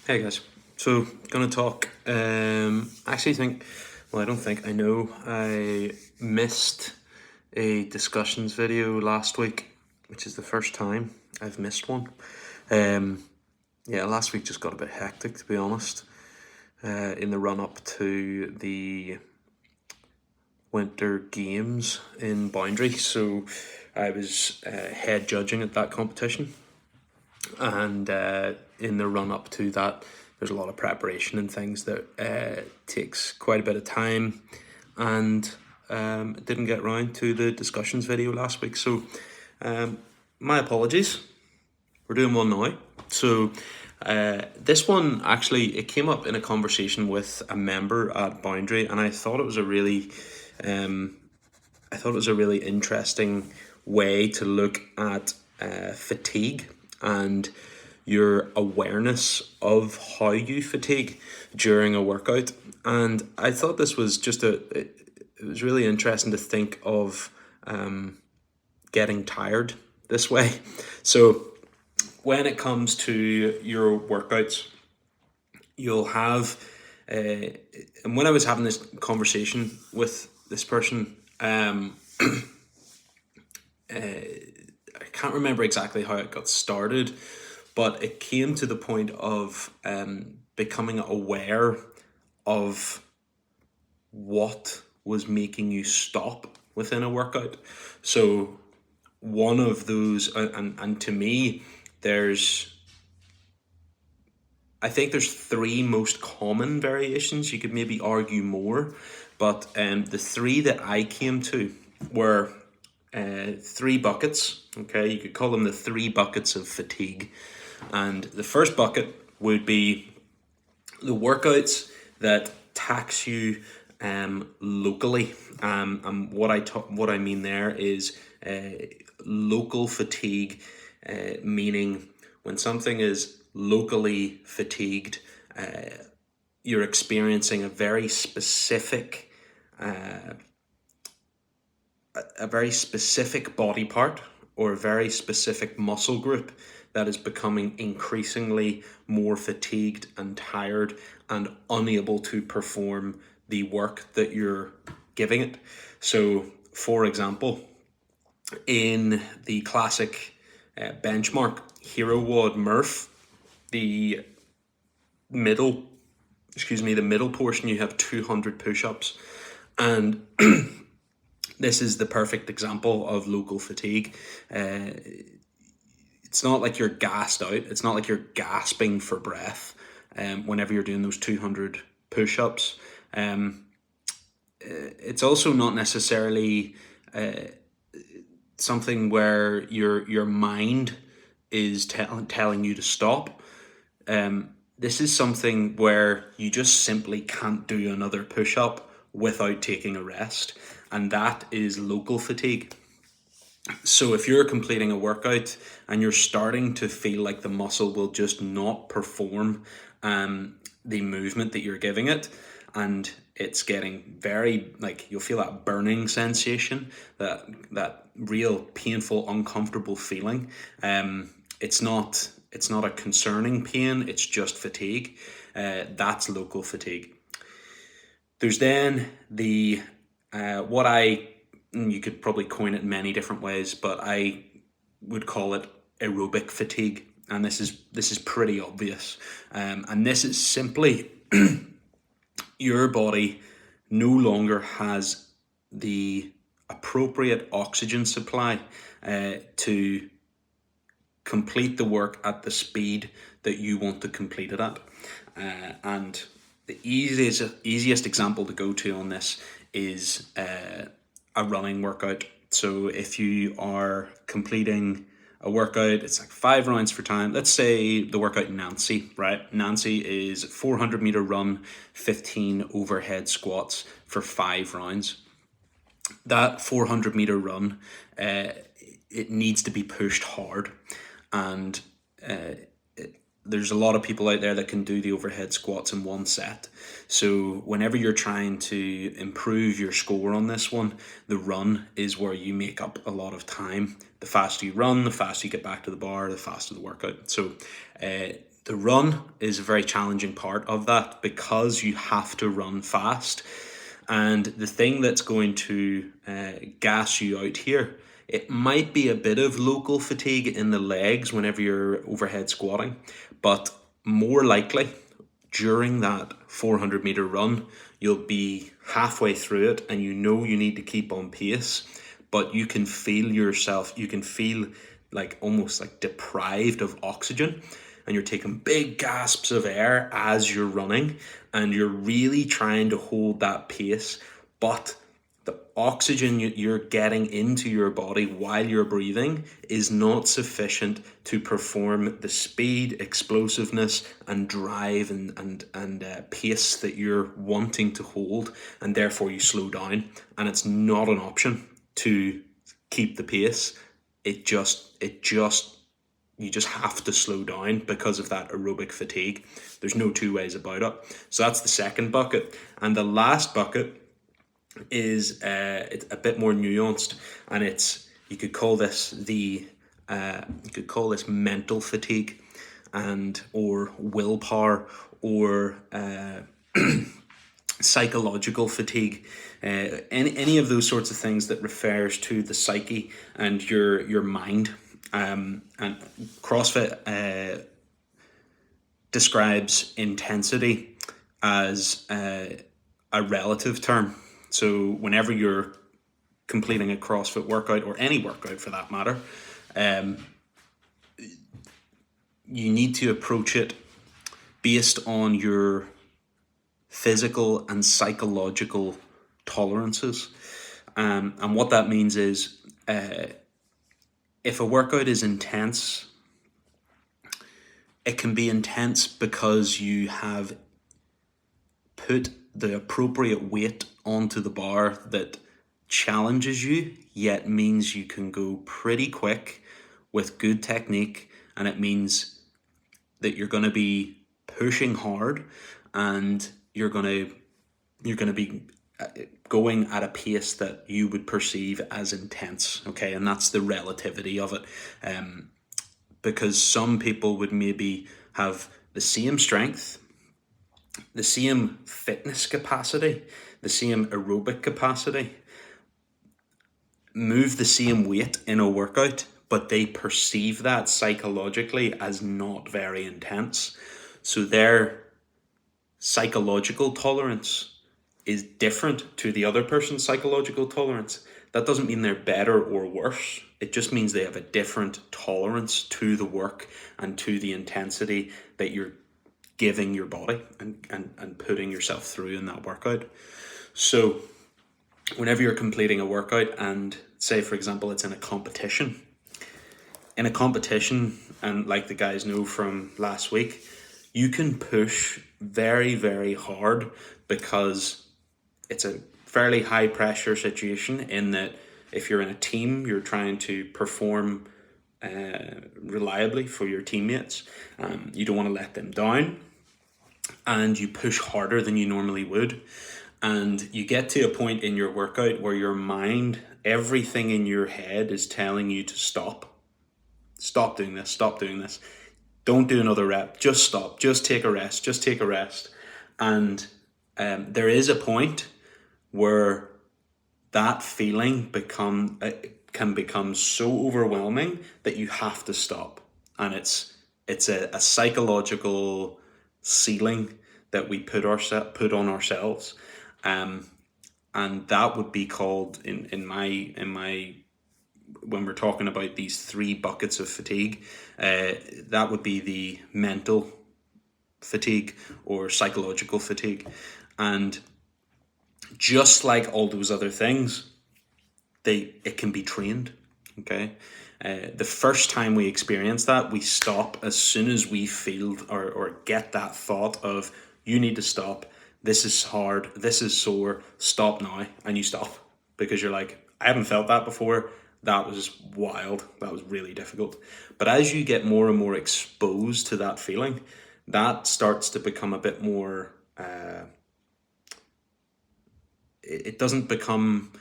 Hey guys, so gonna talk. Actually, I don't think I know. I missed a discussions video last week, which is the first time I've missed one. Um, yeah, last week just got a bit hectic, to be honest. In the run up to the Winter Games in Boundary, so I was head judging at that competition. And in the run up to that, there's a lot of preparation and things that takes quite a bit of time, and didn't get round to the discussions video last week. So my apologies. We're doing one now. So this one actually, it came up in a conversation with a member at Boundary, and I thought it was a really interesting way to look at fatigue and your awareness of how you fatigue during a workout. And I thought this was it was really interesting to think of getting tired this way. So when it comes to your workouts, you'll have, and when I was having this conversation with this person, I can't remember exactly how it got started, but it came to the point of becoming aware of what was making you stop within a workout. So one of those, and to me, I think there's three most common variations. You could maybe argue more, but the three that I came to were three buckets. Okay, you could call them the three buckets of fatigue. And the first bucket would be the workouts that tax you locally. And what I mean there is local fatigue, meaning when something is locally fatigued, you're experiencing a very specific body part or a very specific muscle group that is becoming increasingly more fatigued and tired and unable to perform the work that you're giving it. So, for example, in the classic benchmark Hero WOD Murph, the middle, the middle portion, you have 200 push-ups, and this is the perfect example of local fatigue. It's not like you're gassed out. It's not like you're gasping for breath whenever you're doing those 200 push-ups. It's also not necessarily something where your mind is telling you to stop. This is something where you just simply can't do another push-up without taking a rest, and that is local fatigue. So if you're completing a workout and you're starting to feel like the muscle will just not perform the movement that you're giving it, and it's getting very, like, you'll feel that burning sensation, that real painful, uncomfortable feeling. It's not a concerning pain, it's just fatigue. That's local fatigue. There's then the you could probably coin it in many different ways, but I would call it aerobic fatigue, and this is pretty obvious. And this is simply your body no longer has the appropriate oxygen supply to complete the work at the speed that you want to complete it at. And the easiest example to go to on this is a running workout. So if you are completing a workout, it's like 5 rounds for time. Let's say the workout Nancy, right? Nancy is 400-meter run, 15 overhead squats for 5 rounds. That 400-meter run, it needs to be pushed hard, and there's a lot of people out there that can do the overhead squats in one set. So whenever you're trying to improve your score on this one, the run is where you make up a lot of time. The faster you run, the faster you get back to the bar, the faster the workout. So The run is a very challenging part of that because you have to run fast. And the thing that's going to gas you out here, it might be a bit of local fatigue in the legs whenever you're overhead squatting, but more likely during that 400-meter run, you'll be halfway through it and you know you need to keep on pace, but you can feel yourself, you can feel like almost like deprived of oxygen, and you're taking big gasps of air as you're running, and you're really trying to hold that pace, but the oxygen you're getting into your body while you're breathing is not sufficient to perform the speed, explosiveness, and drive and pace that you're wanting to hold, and therefore you slow down. And it's not an option to keep the pace. You just have to slow down because of that aerobic fatigue. There's no two ways about it. So that's the second bucket. And the last bucket is it's a bit more nuanced, and you could call this mental fatigue, and or willpower, or psychological fatigue, any of those sorts of things that refers to the psyche and your mind. And CrossFit describes intensity as a relative term. So whenever you're completing a CrossFit workout, or any workout for that matter, you need to approach it based on your physical and psychological tolerances. And what that means is, if a workout is intense, it can be intense because you have put the appropriate weight onto the bar that challenges you, yet means you can go pretty quick with good technique, and it means that you're going to be pushing hard, and you're going to be going at a pace that you would perceive as intense, okay? And that's the relativity of it, because some people would maybe have the same strength, the same fitness capacity, the same aerobic capacity, move the same weight in a workout, but they perceive that psychologically as not very intense. So their psychological tolerance is different to the other person's psychological tolerance. That doesn't mean they're better or worse. It just means they have a different tolerance to the work and to the intensity that you're giving your body and putting yourself through in that workout. So whenever you're completing a workout, and say, for example, it's in a competition, and like the guys know from last week, you can push very, very hard because it's a fairly high pressure situation, in that if you're in a team, you're trying to perform reliably for your teammates. You don't want to let them down, and you push harder than you normally would. And you get to a point in your workout where your mind, everything in your head is telling you to stop. Stop doing this, don't do another rep, just stop, just take a rest. And there is a point where that feeling can become so overwhelming that you have to stop. And it's a psychological ceiling that we put on ourselves. And that would be called, in my when we're talking about these three buckets of fatigue, that would be the mental fatigue or psychological fatigue. And just like all those other things, it can be trained, okay? The first time we experience that, we stop as soon as we feel or get that thought of, you need to stop, this is hard, this is sore, stop now, and you stop. Because you're like, I haven't felt that before, that was wild, that was really difficult. But as you get more and more exposed to that feeling, that starts to become a bit more, it doesn't become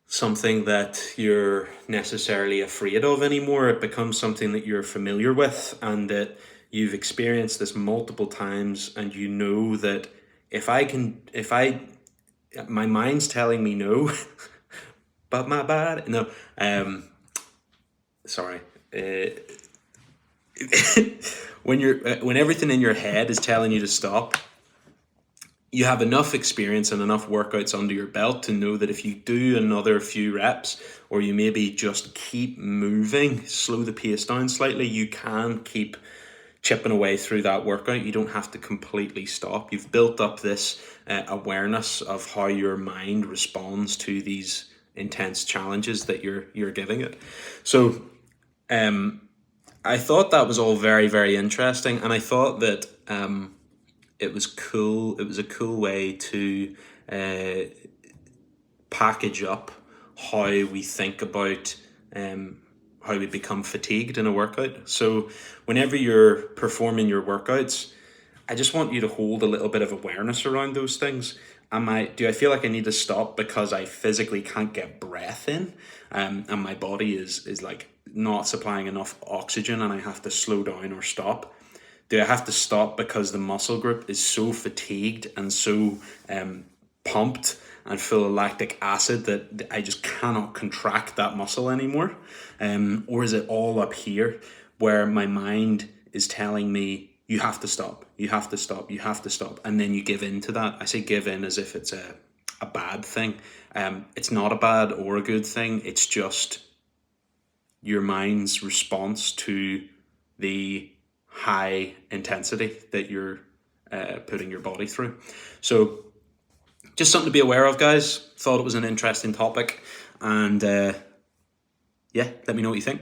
something that you're necessarily afraid of anymore. It becomes something that you're familiar with, and that you've experienced this multiple times, and you know that if my mind's telling me no, but my body, no, sorry. When everything in your head is telling you to stop, you have enough experience and enough workouts under your belt to know that if you do another few reps, or you maybe just keep moving, slow the pace down slightly, you can keep chipping away through that workout. You don't have to completely stop. You've built up this awareness of how your mind responds to these intense challenges that you're giving it. So I thought that was all very, very interesting, and I thought that it was cool. It was a cool way to package up how we think about how we become fatigued in a workout. So whenever you're performing your workouts, I just want you to hold a little bit of awareness around those things. Do I feel like I need to stop because I physically can't get breath in, and my body is like not supplying enough oxygen, and I have to slow down or stop? Do I have to stop because the muscle group is so fatigued and so pumped and full of lactic acid that I just cannot contract that muscle anymore? Or is it all up here where my mind is telling me, you have to stop, you have to stop, you have to stop, and then you give in to that? I say give in as if it's a bad thing. It's not a bad or a good thing. It's just your mind's response to the high intensity that you're putting your body through. So just something to be aware of, guys. Thought it was an interesting topic, and yeah, let me know what you think.